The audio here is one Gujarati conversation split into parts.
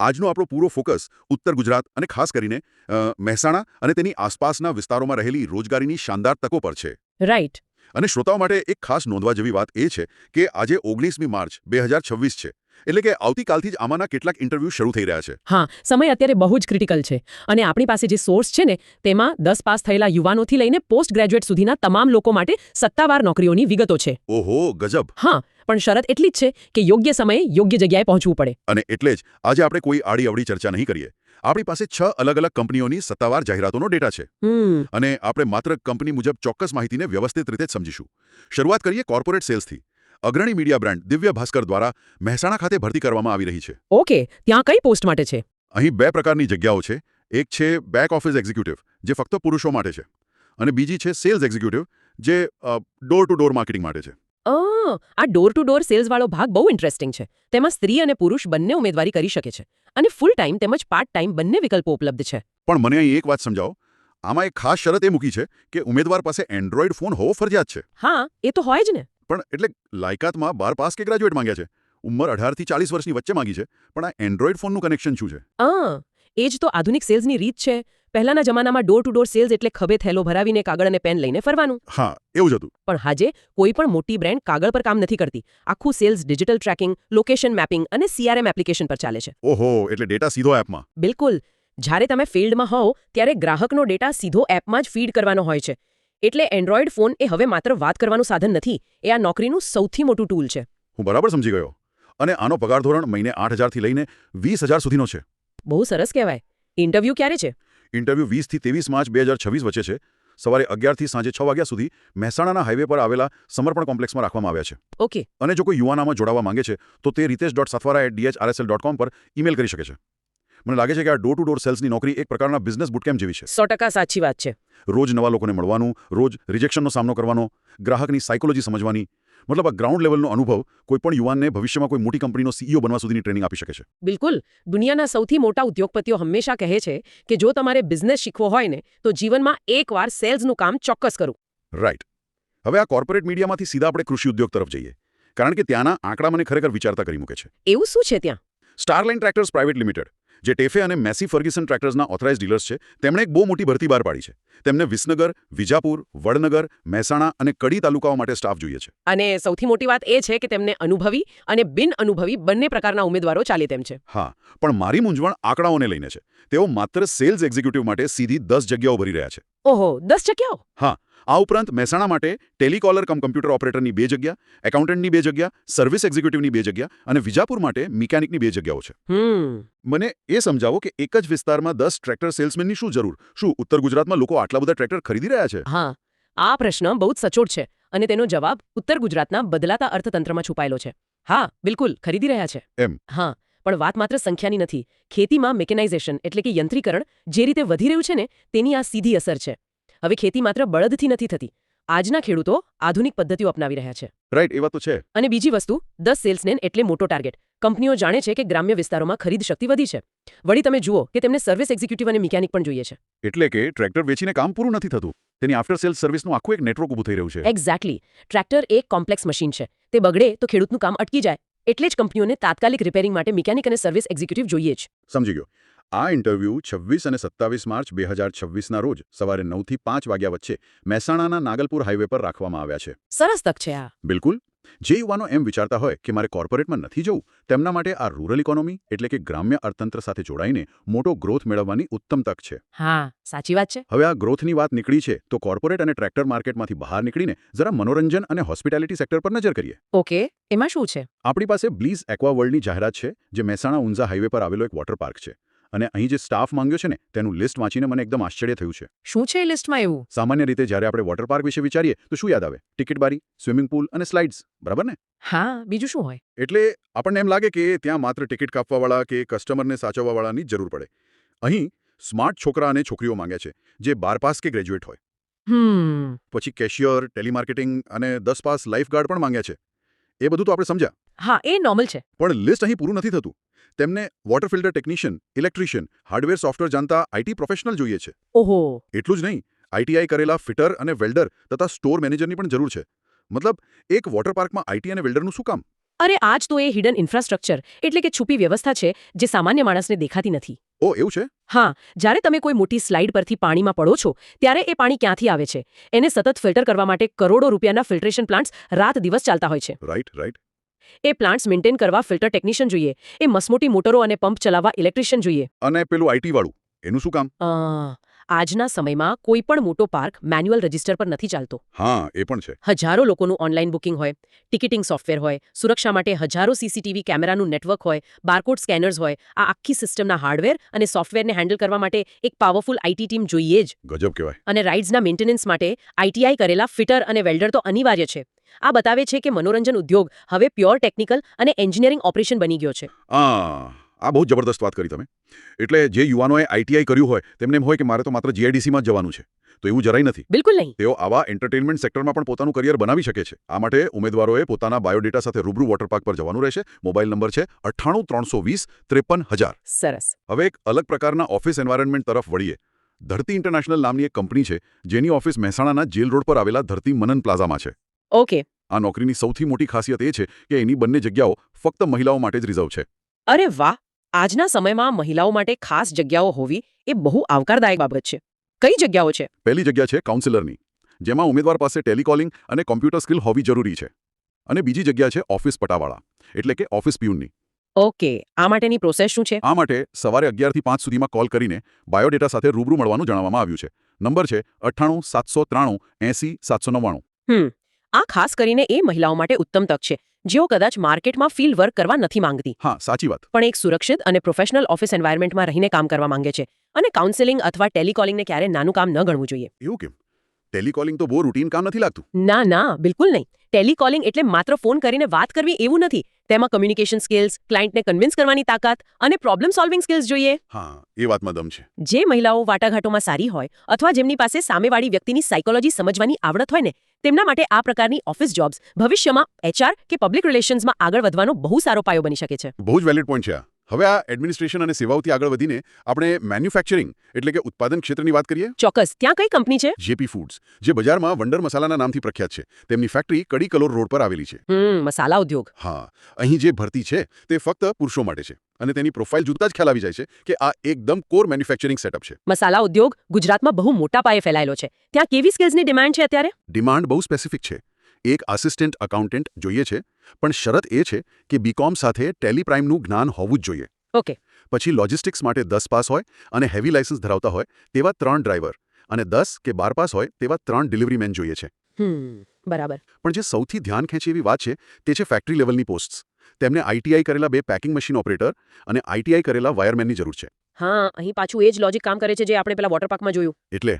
આજનો આપણો પૂરો ફોકસ ઉત્તર ગુજરાત અને ખાસ કરીને મહેસાણા અને તેની આસપાસના વિસ્તારોમાં રહેલી રોજગારીની શાનદાર તકો પર છે. રાઈટ. અને શ્રોતાઓ માટે એક ખાસ નોંધવા જેવી વાત એ છે કે આજે 19મી માર્ચ 2026 છે. એટલે કે આવતીકાલથી જ આમાંના કેટલાક ઇન્ટરવ્યૂ શરૂ થઈ રહ્યા છે. હા, સમય અત્યારે બહુ જ ક્રિટિકલ છે અને આપણી પાસે જે સોર્સ છે ને તેમાં 10 પાસ થયેલા યુવાનોથી લઈને પોસ્ટ ગ્રેજ્યુએટ સુધીના તમામ લોકો માટે સત્તાવાર નોકરીઓની વિગતો છે. ઓહો, ગજબ. હા, પણ શરત એટલી જ છે કે યોગ્ય સમયે યોગ્ય જગ્યાએ પહોંચવું પડે. અને એટલે જ આજે આપણે કોઈ આડી-અવળી ચર્ચા નહીં કરીએ. આપણી પાસે 6 અલગ-અલગ કંપનીઓની સત્તાવાર જાહેરાતોનો ડેટા છે. અને આપણે માત્ર કંપની મુજબ ચોક્કસ માહિતીને વ્યવસ્થિત રીતે જ સમજીશું. શરૂઆત કરીએ કોર્પોરેટ સેલ્સથી. અગ્રણી મીડિયા બ્રાન્ડ દિવ્ય ભાસ્કર દ્વારા મહેસાણા ખાતે ભરતી કરવામાં આવી રહી છે. ઓકે, ત્યાં કઈ પોસ્ટ માટે છે? અહીં 2 પ્રકારની જગ્યાઓ છે. એક છે બેક ઓફિસ એક્ઝિક્યુટિવ, જે ફક્ત પુરુષો માટે છે, અને બીજી છે સેલ્સ એક્ઝિક્યુટિવ, જે ડોર ટુ ડોર માર્કેટિંગ માટે છે. આ ડોર ટુ ડોર સેલ્સ વાળો ભાગ બહુ ઇન્ટરેસ્ટિંગ છે. તેમાં સ્ત્રી અને પુરુષ બંને ઉમેદવારી કરી શકે છે અને ફૂલ ટાઈમ તેમજ પાર્ટ ટાઈમ બંને વિકલ્પો ઉપલબ્ધ છે. પણ મને અહીં એક વાત સમજાવો. આમાં એક ખાસ શરત એ મૂકી છે કે ઉમેદવાર પાસે એન્ડ્રોઈડ ફોન હોવો ફરજિયાત છે. હા, એ તો હોય જ ને. પણ એટલે લાયકાતમાં 12 પાસ કે ગ્રેજ્યુએટ માંગ્યા છે. ઉંમર 18 થી 40 વર્ષની વચ્ચે માંગી છે. પણ આ એન્ડ્રોઈડ ફોનનું કનેક્શન શું છે? એ જ તો આધુનિક સેલ્સની રીત છે. પહેલાના જમાનામાં ડોર ટુ ડોર સેલ્સ એટલે ખભે થેલો ભરાવીને કાગળ અને પેન લઈને ફરવાનું. હા, એવું જ હતું. પણ આજે કોઈ પણ મોટી બ્રાન્ડ કાગળ પર કામ નથી કરતી. આખું sales digital tracking, location mapping અને CRM એપ્લિકેશન પર ચાલે છે. ઓહો, એટલે ડેટા સીધો એપમાં. બિલકુલ. જ્યારે તમે ફિલ્ડમાં હોવ ત્યારે ગ્રાહકનો ડેટા સીધો એપમાં જ ફીડ કરવાનો હોય છે. એટલે એન્ડ્રોઈડ ફોન એ હવે માત્ર વાત કરવાનું સાધન નથી, એ આ નોકરીનું સૌથી મોટું ટૂલ છે. હું બરાબર સમજી ગયો. અને આનો પગાર ધોરણ મહિને 8,000 થી લઈને 20,000 સુધીનો છે. બહુ સરસ કહેવાય. ઇન્ટરવ્યૂ ક્યારે છે? ઇન્ટરવ્યૂ 20 થી 23 માર્ચ 2026 વચ્ચે છે. સવારે 11 થી સાંજે 6 વાગ્યા સુધી મહેસાણાના હાઈવે પર આવેલા સમર્પણ કોમ્પ્લેક્સમાં રાખવામાં આવ્યા છે. ઓકે. અને જો કોઈ યુવાનામાં જોડાવા માંગે છે તો તે ritesh.sathwara@dhrsl.com પર ઈમેલ કરી શકે છે. મને લાગે છે કે આ ડોર ટુ ડોર સેલ્સની નોકરી એક પ્રકારના બિઝનેસ બુટકેમ્પ જેવી છે. 100% સાચી વાત છે. રોજ નવા લોકોને મળવાનું, રોજ રિજેક્શનનો સામનો કરવાનો, ગ્રાહકની સાયકોલોજી સમજવાની, મતલબ આ ગ્રાઉન્ડ લેવલનો અનુભવ કોઈપણ યુવાનને ભવિષ્યમાં કોઈ મોટી કંપનીનો CEO બનવા સુધીની ટ્રેનિંગ આપી શકે છે. બિલકુલ. દુનિયાના સૌથી મોટા ઉદ્યોગપતિઓ હંમેશા કહે છે કે જો તમારે બિઝનેસ શીખવો હોય ને તો જીવનમાં એકવાર સેલ્સનું કામ ચોક્કસ કરવું. રાઈટ. હવે આ કોર્પોરેટ મીડિયામાંથી સીધા આપણે કૃષિ ઉદ્યોગ તરફ જઈએ. કારણ કે ત્યાંના આંકડા મને ખરેખર વિચારતા કરી મૂકે છે. એવું શું છે ત્યાં? સ્ટારલાઇન ટ્રેક્ટર્સ પ્રાઇવેટ લિમિટેડ, જે ટેફે અને મેસી ફર્ગ્યુસન ટ્રેક્ટર્સના ઓથોરાઇઝ ડીલર્સ છે, તેમણે એક બહુ મોટી ભરતી બહાર પાડી છે. તેમને વિસનગર, વિજાપુર, વડનગર, મહેસાણા અને કડી તાલુકાઓ માટે સ્ટાફ જોઈએ છે. અને સૌથી મોટી વાત એ છે કે તેમને અનુભવી અને બિન અનુભવી બંને પ્રકારના ઉમેદવારો ચાલે તેમ છે. હા, પણ મારી મૂંઝવણ આંકડાઓને લઈને છે. તેઓ માત્ર સેલ્સ એક્ઝિક્યુટિવ માટે સીધી 10 જગ્યાઓ ભરી રહ્યા છે. ઓહો, 10 જગ્યાઓ? હા. આ ઉપરાંત મહેસાણા માટે ટેલિકોલર કમ કમ્પ્યુટર ઓપરેટરની 2 જગ્યા, એકાઉન્ટન્ટની 2 જગ્યા, સર્વિસ એક્ઝિક્યુટિવની 2 જગ્યા અને વિજાપુર માટે મિકેનિકની 2 જગ્યાઓ છે. મને એ સમજાવો કે એક જ વિસ્તારમાં 10 ટ્રેક્ટર સેલ્સમેનની શું જરૂર? શું ઉત્તર ગુજરાતમાં લોકો આટલા બધા ટ્રેક્ટર ખરીદી રહ્યા છે? હા, આ પ્રશ્ન બહુ જ સચોટ છે અને તેનો જવાબ ઉત્તર ગુજરાતના બદલાતા અર્થતંત્રમાં છુપાયેલો છે. હા, બિલકુલ ખરીદી રહ્યા છે. એમ. હા, પણ વાત માત્ર સંખ્યાની નથી. ખેતીમાં મેકેનાઇઝેશન એટલે કે યંત્રીકરણ જે રીતે વધી રહ્યું છે ને તેની આ સીધી અસર છે. હવે ખેતી માત્ર બળદથી નથી થતી. આજના ખેડૂતો આધુનિક પદ્ધતિઓ અપનાવી રહ્યા છે. રાઈટ, એ વાત તો છે. અને બીજી વસ્તુ, 10 સેલ્સમેન એટલે મોટો ટાર્ગેટ. કંપનીઓ જાણે છે કે ગ્રામ્ય વિસ્તારોમાં ખરીદ શક્તિ વધી છે. વળી તમે જુઓ કે તેમને સર્વિસ એક્ઝિક્યુટિવ અને મિકેનિક પણ જોઈએ છે. એટલે કે ટ્રેક્ટર વેચીને કામ પૂરું નથી થતું. તેની આફ્ટર સેલ્સ સર્વિસનું આખું એક નેટવર્ક ઊભું થઈ રહ્યું છે. એક્ઝેક્ટલી. ટ્રેક્ટર એક કોમ્પ્લેક્સ મશીન છે. તે બગડે તો ખેડૂતનું કામ અટકી જાય. એટલે જ કંપનીઓને તાત્કાલિક રિપેરિંગ માટે મિકેનિક અને સર્વિસ એક્ઝિક્યુટિવ જોઈએ જ. સમજી ગયો. આ ઇન્ટરવ્યૂ 26 અને 27 માર્ચ 2026ના રોજ સવારે 9 થી 5 વાગ્યા વચ્ચે મહેસાણાના નાગલપુર હાઈવે પર રાખવામાં આવ્યા છે. સરસ તક છે આ. બિલકુલ. જે યુવાનો એમ વિચારતા હોય કે મારે કોર્પોરેટમાં નથી જવું, તેમના માટે આ રૂરલ ઇકોનોમી એટલે કે ગ્રામ્ય અર્થતંત્ર સાથે જોડાઈને મોટો ગ્રોથ મેળવવાની ઉત્તમ તક છે. હા, સાચી વાત છે. હવે આ ગ્રોથની વાત નીકળી છે તો કોર્પોરેટ અને ટ્રેક્ટર માર્કેટમાંથી બહાર નીકળીને જરા મનોરંજન અને હોસ્પિટાલિટી સેક્ટર પર નજર કરીએ. ઓકે, એમાં શું છે? આપણી પાસે બ્લીઝ એક્વા વર્લ્ડની જાહેરાત છે, જે મહેસાણા ઊંઝા હાઈવે પર આવેલો એક વોટર પાર્ક છે. અને અહીં જે સ્ટાફ માંગ્યો છે ને તેનું લિસ્ટ વાંચીને મને એકદમ આશ્ચર્ય થયું છે. શું છે એ લિસ્ટમાં એવું? સામાન્ય રીતે જ્યારે આપણે વોટર પાર્ક વિશે વિચારીએ તો શું યાદ આવે? ટિકિટ બારી, સ્વિમિંગ પૂલ અને સ્લાઇડ્સ, બરાબર ને? હા, બીજું શું હોય? એટલે આપણને એમ લાગે કે ત્યાં માત્ર ટિકિટ કાપવાવાળા કે કસ્ટમરને સાચવવાવાળાની જ જરૂર પડે. અહીં સ્માર્ટ છોકરા અને છોકરીઓ માંગ્યા છે જે 12 પાસ કે ગ્રેજ્યુએટ હોય. પછી કેશિયર, ટેલિમાર્કેટિંગ અને 10 પાસ લાઇફગાર્ડ પણ માંગ્યા છે. એ બધું તો આપણે સમજ્યા. હા, એ નોર્મલ છે. પણ લિસ્ટ અહીં પૂરું નથી થતું. તેમને water filter technician, electrician, hardware software જાણતા આઈટી પ્રોફેશનલ જોઈએ છે. ઓહો. એટલું જ નહીં, આઈટીઆઈ કરેલા ફિટર અને વેલ્ડર તથા સ્ટોર મેનેજરની પણ જરૂર છે. મતલબ એક વોટર પાર્કમાં આઈટી અને વેલ્ડરનું શું કામ? અરે આ જ તો એ હિડન ઇન્ફ્રાસ્ટ્રક્ચર એટલે કે છુપી વ્યવસ્થા છે જે સામાન્ય માણસને દેખાતી નથી. ઓ એવું છે? હા, જ્યારે તમે કોઈ મોટી સ્લાઇડ પરથી પાણીમાં પડો છો ત્યારે એ પાણી ક્યાંથી આવે છે એને સતત ફિલ્ટર કરવા માટે કરોડો રૂપિયાના ફિલ્ટ્રેશન પ્લાન્ટ્સ રાત દિવસ ચાલતા હોય છે. રાઈટ. એ પ્લાન્ટ્સ મેન્ટેન કરવા ફિલ્ટર ટેકનિશિયન જોઈએ, એ મસમોટી મોટરો અને પંપ ચલાવવા ઇલેક્ટ્રિશિયન જોઈએ. અને પેલું આઈટી વાળું એનું શું કામ? આજના સમયમાં કોઈ પણ મોટો પાર્ક મેન્યુઅલ રજિસ્ટર પર નથી ચાલતો. હા એ પણ છે. હજારો લોકોનું ઓનલાઈન બુકિંગ હોય, ટિકિટિંગ સોફ્ટવેર હોય, સુરક્ષા માટે હજારો સીસીટીવી કેમેરાનું નેટવર્ક હોય, બારકોડ સ્કેનર્સ હોય. આ આખી સિસ્ટમના હાર્ડવેર અને સોફ્ટવેરને હેન્ડલ કરવા માટે એક પાવરફુલ આઈટી ટીમ જોઈએ જ. ગજબ કહેવાય. અને રાઇડ્સના મેન્ટેનન્સ માટે આઈટીઆઈ કરેલા ફિટર અને વેલ્ડર તો અનિવાર્ય છે. આ બતાવે છે કે મનોરંજન ઉદ્યોગ હવે પ્યોર ટેકનિકલ અને એન્જિનિયરિંગ ઓપરેશન બની ગયો છે. આ બહુ જબરદસ્ત વાત કરી તમે. એટલે જે યુવાનોએ આઈટીઆઈ કર્યું હોય તેમને એમ હોય કે મારે તો માત્ર જીઆઈડીસીમાં જ જવાનું છે, તો એવું જરાય નથી. બિલકુલ નહીં. તેઓ આવા એન્ટરટેનમેન્ટ સેક્ટરમાં પણ પોતાનું કરિયર બનાવી શકે છે. આ માટે ઉમેદવારોએ પોતાના બાયોડેટા સાથે રૂબરૂ વોટરપાર્ક પર જવાનું રહેશે. મોબાઈલ નંબર છે 98 320 53 1000. સરસ. હવે એક અલગ પ્રકારના ઓફિસ એન્વાયરમેન્ટ તરફ વળીએ. ધરતી ઇન્ટરનેશનલ નામની એક કંપની છે જેની ઓફિસ મહેસાણાના જેલ રોડ પર આવેલા ધરતી મનન પ્લાઝામાં છે. ઓકે. આ નોકરીની સૌથી મોટી ખાસિયત એ છે કે એની બંને જગ્યાઓ ફક્ત મહિલાઓ માટે જ રિઝર્વ છે. અરે વાહ, આજના સમયમાં મહિલાઓ માટે ખાસ જગ્યાઓ હોવી એ બહુ આવકારદાયક બાબત છે. કઈ જગ્યાઓ છે? પહેલી જગ્યા છે કાઉન્સિલરની, જેમાં ઉમેદવાર પાસે ટેલિકોલિંગ અને કોમ્પ્યુટર સ્કિલ હોવી જરૂરી છે. અને બીજી જગ્યા છે ઓફિસ પટાવાળા, એટલે કે ઓફિસ પ્યુનની. ઓકે, આ માટેની પ્રોસેસ શું છે? આ માટે સવારે 11 થી 5 સુધીમાં કોલ કરીને બાયોડેટા સાથે રૂબરૂ મળવાનું જણાવવામાં આવ્યું છે. નંબર છે 98 793 80 799. આ ખાસ કરીને એ મહિલાઓ માટે ઉત્તમ તક છે જેઓ કદાચ માર્કેટમાં ફિલ્ડ વર્ક કરવા નથી માંગતી, હા સાચી વાત. પણ એક સુરક્ષિત અને પ્રોફેશનલ ઓફિસ એન્વાયરમેન્ટમાં રહીને કામ કરવા માંગે છે. અને કાઉન્સેલિંગ અથવા ટેલિકોલિંગને ક્યારે નાનું કામ ન ગણવું જોઈએ. એવું કેમ? ટેલિકોલિંગ તો બહુ રૂટીન કામ નથી લાગતું. ના, બિલકુલ નહીં. ટેલિકોલિંગ એટલે માત્ર ફોન કરીને વાત કરવી એવું નથી. તેમાં કમ્યુનિકેશન સ્કિલ્સ, ક્લાયન્ટને કન્વિન્સ કરવાની તાકાત અને પ્રોબ્લેમ સોલ્વિંગ સ્કિલ્સ જોઈએ. હા, એ વાતમાં દમ છે. જે મહિલાઓ વાટાઘાટોમાં સારી હોય અથવા જેમની પાસે સામેવાળી વ્યક્તિની સાયકોલોજી સમજવાની આવડત હોય ને, તેમના માટે આ પ્રકારની ઓફિસ જોબ્સ ભવિષ્યમાં એચઆર કે પબ્લિક રિલેશન્સમાં આગળ વધવાનો બહુ સારો પાયો બની શકે છે. બહુ જ વેલિડ પોઈન્ટ છે આ. હવે આ એડમિનિસ્ટ્રેશન અને સેવાઓથી આગળ વધીને આપણે મેન્યુફેક્ચરિંગ એટલે કે ઉત્પાદન ક્ષેત્રની વાત કરીએ. ચોક્કસ. ત્યાં કઈ કંપની છે? જેપી ફૂડ્સ, જે બજારમાં વંડર મસાલાના નામથી પ્રખ્યાત છે. તેમની ફેક્ટરી કડી કલોર રોડ પર આવેલી છે. મસાલા ઉદ્યોગ. હા, અહીં જે ભરતી છે તે ફક્ત પુરુષો માટે છે અને તેની પ્રોફાઇલ જોતા જ ખ્યાલ આવી જાય છે કે આ એકદમ કોર મેન્યુફેક્ચરિંગ સેટઅપ છે. મસાલા ઉદ્યોગ ગુજરાતમાં બહુ મોટા પાયે ફેલાયેલો છે. ત્યાં કેવી સ્કિલ્સની ડિમાન્ડ છે અત્યારે? ડિમાન્ડ બહુ સ્પેસિફિક છે. એક આસિસ્ટન્ટ અકાઉન્ટન્ટ જોઈએ છે, પણ શરત એ છે કે બીકોમ સાથે ટેલિપ્રાઇમનું જ્ઞાન હોવું જ જોઈએ. ઓકે. પછી લોજિસ્ટિક્સ માટે 10 પાસ હોય અને હેવી લાયસન્સ ધરાવતા હોય તેવા 3 ડ્રાઈવર અને 10 કે 12 પાસ હોય તેવા 3 ડિલિવરી મેન જોઈએ છે. બરાબર. પણ જે સૌથી ધ્યાન ખેંચે એવી વાત છે તે છે ફેક્ટરી લેવલની પોસ્ટ્સ. તેમને આઈટીઆઈ કરેલા 2 પેકિંગ મશીન ઓપરેટર અને આઈટીઆઈ કરેલા વાયરમેનની જરૂર છે. હા, અહીં પાછું એ જ લોજિક કામ કરે છે જે આપણે પેલા વોટર પાર્કમાં જોયું. એટલે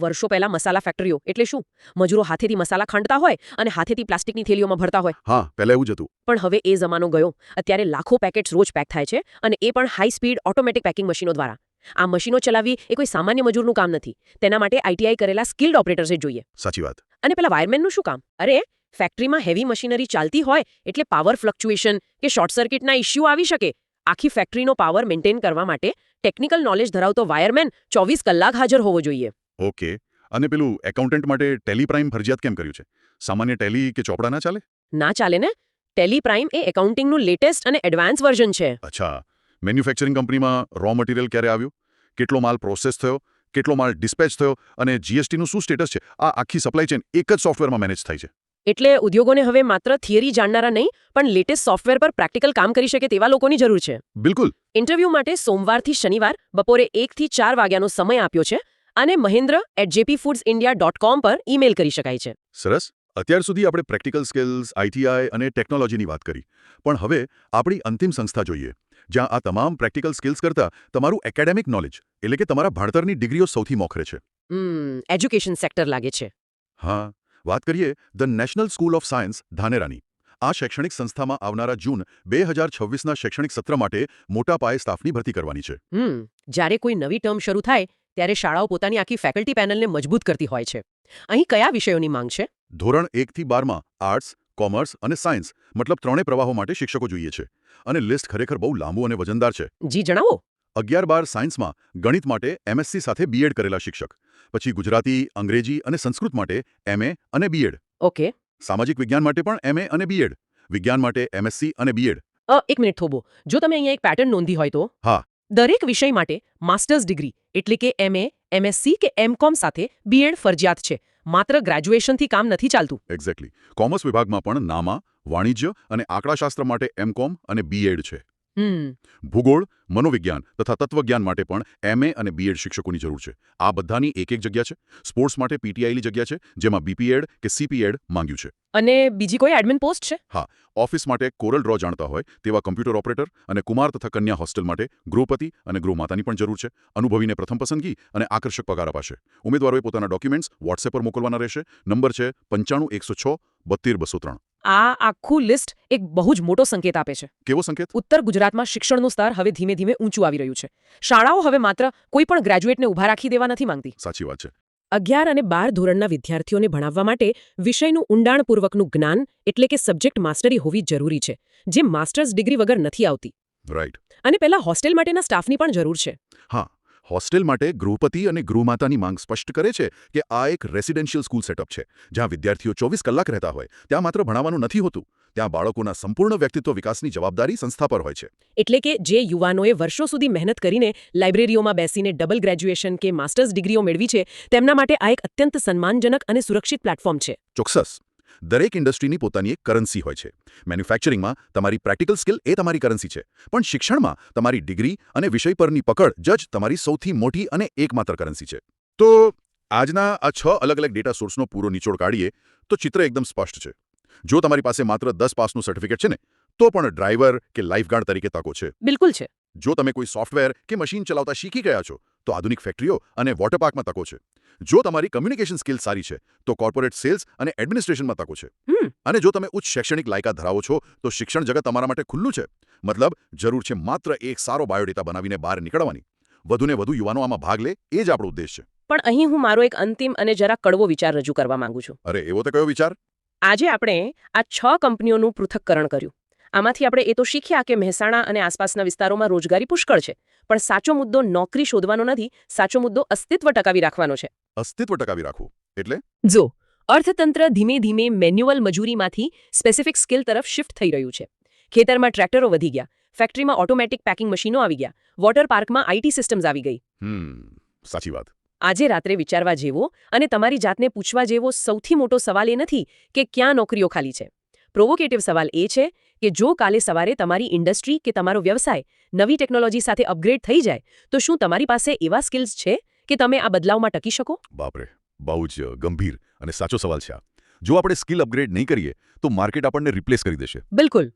વર્ષો પહેલા મસાલા ફેક્ટરીઓ એટલે શું? મજૂરો હાથેથી મસાલા ખાંડતા હોય અને હાથેથી પ્લાસ્ટિકની થેલીઓમાં ભરતા હોય. હા, પહેલા એવું જ હતું. પણ હવે એ જમાનો ગયો. અત્યારે લાખો પેકેટ્સ રોજ પેક થાય છે અને એ પણ હાઈ સ્પીડ ઓટોમેટિક પેકિંગ મશીનો દ્વારા. આ મશીનો ચલાવવી એ કોઈ સામાન્ય મજૂરનું કામ નથી. તેના માટે આઈટીઆઈ કરેલા સ્કિલ્ડ ઓપરેટર્સ જ જોઈએ. સાચી વાત. અને પેલા વાયરમેનનું શું કામ? અરે, ફેક્ટરીમાં હેવી મશીનરી ચાલતી હોય એટલે પાવર ફ્લક્ચ્યુએશન કે શોર્ટ સર્કિટના ઇશ્યુ આવી શકે. આખી ફેક્ટરીનો પાવર મેન્ટેન કરવા માટે ટેકનિકલ નોલેજ ધરાવતો વાયરમેન 24 કલાક હાજર હોવો જોઈએ. ઓકે. અને પેલું એકાઉન્ટન્ટ માટે ટેલિપ્રાઇમ ફરજિયાત કેમ કર્યું છે? સામાન્ય ટેલી કે ચોપડા ના ચાલે? ના ચાલે ને. ટેલિપ્રાઇમ એ એકાઉન્ટિંગનું લેટેસ્ટ અને એડવાન્સ વર્ઝન છે. અચ્છા. મેન્યુફેક્ચરિંગ કંપનીમાં રો મટીરિયલ ક્યારે આવ્યું? કેટલો માલ પ્રોસેસ થયો? કેટલો માલ ડિસ્પેચ થયો? અને જીએસટીનું શું સ્ટેટસ છે? આ આખી સપ્લાય ચેન એક જ સોફ્ટવેરમાં મેનેજ થાય છે. એટલે ઉદ્યોગોને હવે માત્ર થિયરી જાણનારા નહીં પણ લેટેસ્ટ સોફ્ટવેર પર પ્રેક્ટિકલ કામ કરી શકે તેવા લોકોની જરૂર છે. બિલકુલ. ઇન્ટરવ્યૂ માટે સોમવારથી શનિવાર બપોરે 1 થી 4 વાગ્યાનો સમય આપ્યો છે અને mahendra@jpfoodsindia.com પર ઈમેલ કરી શકાય છે. સરસ. અત્યાર સુધી આપણે પ્રેક્ટિકલ સ્કિલ્સ, આઈટીઆઈ અને ટેકનોલોજીની વાત કરી. પણ હવે આપણી અંતિમ સંસ્થા જોઈએ, જ્યાં આ તમામ પ્રેક્ટિકલ સ્કિલ્સ કરતાં તમારું એકેડેમિક નોલેજ એટલે કે તમારા ભણતરની ડિગ્રીઓ સૌથી મોખરે છે. એજ્યુકેશન સેક્ટર લાગે છે. હા, વાત કરીએ the national school of science ધાનેરાની. આ શૈક્ષણિક સંસ્થામાં આવનારા જૂન 2026ના શૈક્ષણિક સત્ર માટે મોટા પાયે સ્ટાફની ભરતી કરવાની છે. જ્યારે કોઈ નવી ટર્મ શરૂ થાય ત્યારે શાળાઓ પોતાની આખી ફેકલ્ટી પેનલને મજબૂત કરતી હોય છે. અહીં કયા વિષયોની માંગ છે? ધોરણ 1 થી 12માં આર્ટ્સ, કોમર્સ અને સાયન્સ મતલબ ત્રણેય પ્રવાહો માટે શિક્ષકો જોઈએ છે. અને લિસ્ટ ખરેખર બહુ લાંબુ અને વજનદાર છે. જી જણાવો. 11-12 સાયન્સમાં ગણિત માટે એમએસસી સાથે બીએડ કરેલા શિક્ષક. પછી ગુજરાતી, અંગ્રેજી અને સંસ્કૃત માટે એમએ અને બીએડ. ઓકે. સામાજિક વિજ્ઞાન માટે પણ એમએ અને બીએડ. વિજ્ઞાન માટે MSc અને B.Ed. એક મિનિટ થોભો. જો તમે અહીંયા એક પેટર્ન નોંધી હોય તો હા. દરેક વિષય માટે માસ્ટર્સ ડિગ્રી એટલે કે MA, MSc કે M.Com સાથે B.Ed ફરજિયાત છે. માત્ર ગ્રેજ્યુએશનથી કામ નથી ચાલતું. એક્ઝેક્ટલી. કોમર્સ વિભાગમાં પણ નામા, વાણિજ્ય અને આંકડાશાસ્ત્ર માટે M.Com અને B.Ed છે. ભૂગોળ, મનોવિજ્ઞાન તથા તત્વજ્ઞાન માટે પણ MA અને B.Ed શિક્ષકોની જરૂર છે. આ બધાની એક જગ્યા છે. સ્પોર્ટ્સ માટે PTIની જગ્યા છે, જેમાં BPEd કે CPEd માંગ્યું છે. અને બીજી કોઈ એડમિન પોસ્ટ છે? હા, ઓફિસ માટે કોરલ ડ્રો જાણતા હોય તેવા કમ્પ્યુટર ઓપરેટર અને કુમાર તથા કન્યા હોસ્ટેલ માટે ગૃહપતિ અને ગૃહમાતાની પણ જરૂર છે. અનુભવીને પ્રથમ પસંદગી અને આકર્ષક પગાર અપાશે. ઉમેદવારોએ પોતાના ડોક્યુમેન્ટ્સ વોટ્સએપ પર મોકલવાના રહેશે. નંબર છે 95 106 72 203. આ આખું લિસ્ટ એક બહુ જ મોટો સંકેત આપે છે. કેવો સંકેત? ઉત્તર ગુજરાતમાં શિક્ષણનું સ્તર હવે ધીમે ધીમે ઊંચું આવી રહ્યું છે. શાળાઓ હવે માત્ર કોઈ પણ ગ્રેજ્યુએટને ઊભા રાખી દેવા નથી માંગતી. સાચી વાત છે. 11 અને 12 ધોરણના વિદ્યાર્થીઓને ભણાવવા માટે વિષયનું ઊંડાણપૂર્વકનું જ્ઞાન એટલે કે સબ્જેક્ટ માસ્ટરી હોવી જરૂરી છે, જે માસ્ટર્સ ડિગ્રી વગર નથી આવતી. રાઈટ. અને પહેલા હોસ્ટેલ માટેના સ્ટાફની પણ જરૂર છે. હા, હોસ્ટેલ માટે ગૃહપતિ અને ગૃહમાતાની માંગ સ્પષ્ટ કરે છે કે આ એક રેસિડેન્શિયલ સ્કૂલ સેટઅપ છે, જ્યાં વિદ્યાર્થીઓ 24 કલાક રહેતા હોય. ત્યાં માત્ર ભણાવવાનું નથી હોતું, ત્યાં બાળકોના સંપૂર્ણ વ્યક્તિત્વ વિકાસની જવાબદારી સંસ્થા પર હોય છે. એટલે કે જે યુવાનોએ વર્ષો સુધી મહેનત કરીને લાઇબ્રેરીઓમાં બેસીને ડબલ ગ્રેજ્યુએશન કે માસ્ટર્સ ડિગ્રીઓ મેળવી છે, તેમના માટે આ એક અત્યંત સન્માનજનક અને સુરક્ષિત પ્લેટફોર્મ છે. ચોક્કસ. દરેક ઇન્ડસ્ટ્રીની પોતાની એક કરન્સી હોય છે. મેન્યુફેક્ચરિંગમાં તમારી પ્રેક્ટિકલ સ્કિલ એ તમારી કરન્સી છે, પણ શિક્ષણમાં તમારી ડિગ્રી અને વિષય પરની પકડ જ તમારી સૌથી મોટી અને એકમાત્ર કરન્સી છે. તો આજના આ 6 અલગ અલગ ડેટા સોર્સનો પૂરો નિચોડ કાઢીએ તો ચિત્ર એકદમ સ્પષ્ટ છે. જો તમારી પાસે માત્ર 10 પાસનું સર્ટિફિકેટ છે ને, તો પણ ડ્રાઈવર કે લાઇફગાર્ડ તરીકે તકો છે. બિલકુલ છે. જો તમે કોઈ સોફ્ટવેર કે મશીન ચલાવતા શીખી ગયા છો, તો આધુનિક ફેક્ટરીઓ અને વોટર પાર્કમાં તકો છે. જો તમારી કમ્યુનિકેશન સ્કિલ સારી છે, તો કોર્પોરેટ સેલ્સ અને એડમિનિસ્ટ્રેશનમાં તકો છે. અને જો તમે ઉચ્ચ શૈક્ષણિક લાયકાત ધરાવો છો, તો શિક્ષણ જગત તમારા માટે ખુલ્લું છે. મતલબ, જરૂર છે માત્ર એક સારો બાયોડેટા બનાવીને બહાર નીકળવાની. વધુને વધુ યુવાનો આમાં ભાગ લે, એ જ આપણો ઉદ્દેશ છે. પણ અહીં હું મારો એક અંતિમ અને જરા કડવો વિચાર રજૂ કરવા માંગુ છું. અરે, એવો તો કયો વિચાર? આજે આપણે આ 6 કંપનીઓનું પૃથક્કરણ કર્યું. આમાંથી આપણે એ તો શીખ્યા કે મહેસાણા અને આસપાસના વિસ્તારોમાં રોજગારી પુષ્કળ છે, પણ સાચો મુદ્દો નોકરી શોધવાનો નથી. સાચો મુદ્દો અસ્તિત્વ ટકાવી રાખવાનો છે. અસ્તિત્વ ટકાવી રાખવું એટલે? જો અર્થતંત્ર ધીમે ધીમે મેન્યુઅલ મજૂરીમાંથી સ્પેસિફિક સ્કિલ તરફ શિફ્ટ થઈ રહ્યું છે. ખેતરમાં ટ્રેક્ટરો વધી ગયા, ફેક્ટરીમાં ઓટોમેટિક પેકિંગ મશીનો આવી ગયા, વોટર પાર્કમાં IT સિસ્ટમ્સ આવી ગઈ. સાચી વાત. આજે રાત્રે વિચારવા જેવો અને તમારી જાતને પૂછવા જેવો સૌથી મોટો સવાલ એ નથી કે ક્યાં નોકરીઓ ખાલી છે. પ્રોવોકેટિવ સવાલ એ છે કે જો કાલે સવારે તમારી ઇન્ડસ્ટ્રી કે તમારો વ્યવસાય નવી ટેકનોલોજી સાથે અપગ્રેડ થઈ જાય, તો શું તમારી પાસે એવા સ્કિલ્સ છે કે તમે આ બદલાવમાં ટકી શકો? બાપરે, બહુ જ ગંભીર અને સાચો સવાલ છે આ. જો આપણે સ્કિલ અપગ્રેડ નહીં કરીએ, તો માર્કેટ આપણને રિપ્લેસ કરી દેશે. બિલકુલ.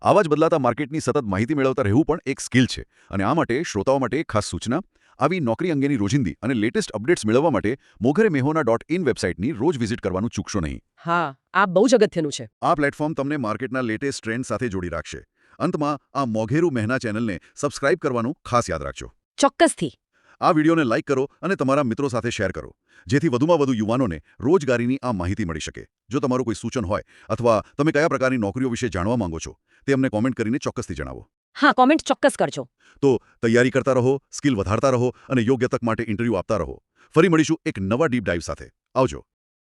આવા જ બદલાતા માર્કેટની સતત માહિતી મેળવતા રહેવું પણ એક સ્કિલ છે. અને આ માટે શ્રોતાઓ માટે એક ખાસ સૂચના: આવી નોકરી અંગેની રોજિંદી અને લેટેસ્ટ અપડેટ્સ મેળવવા માટે moghreMehona.in વેબસાઇટની રોજ વિઝિટ કરવાનું ચૂકશો નહીં. હા, આ બહુ જ અગત્યનું છે. આ પ્લેટફોર્મ તમને માર્કેટના લેટેસ્ટ ટ્રેન્ડ સાથે જોડી રાખશે. અંતમાં આ મોઘેરું મહેના ચેનલને સબસ્ક્રાઇબ કરવાનું ખાસ યાદ રાખજો. ચોક્કસથી. આ વિડીયોને લાઇક કરો અને તમારા મિત્રો સાથે શેર કરો, જેથી વધુમાં વધુ યુવાનોને રોજગારીની આ માહિતી મળી શકે. જો તમારું કોઈ સૂચન હોય અથવા તમે કયા પ્રકારની નોકરીઓ વિશે જાણવા માંગો છો, તે અમને કોમેન્ટ કરીને ચોક્કસથી જણાવો. હા, કોમેન્ટ ચોક્કસ કરજો. તો તૈયારી કરતા રહો, સ્કિલ વધારતા રહો અને યોગ્ય તક માટે ઇન્ટરવ્યૂ આપતા રહો. ફરી મળીશું એક નવા ડીપ ડાઇવ સાથે. આવજો.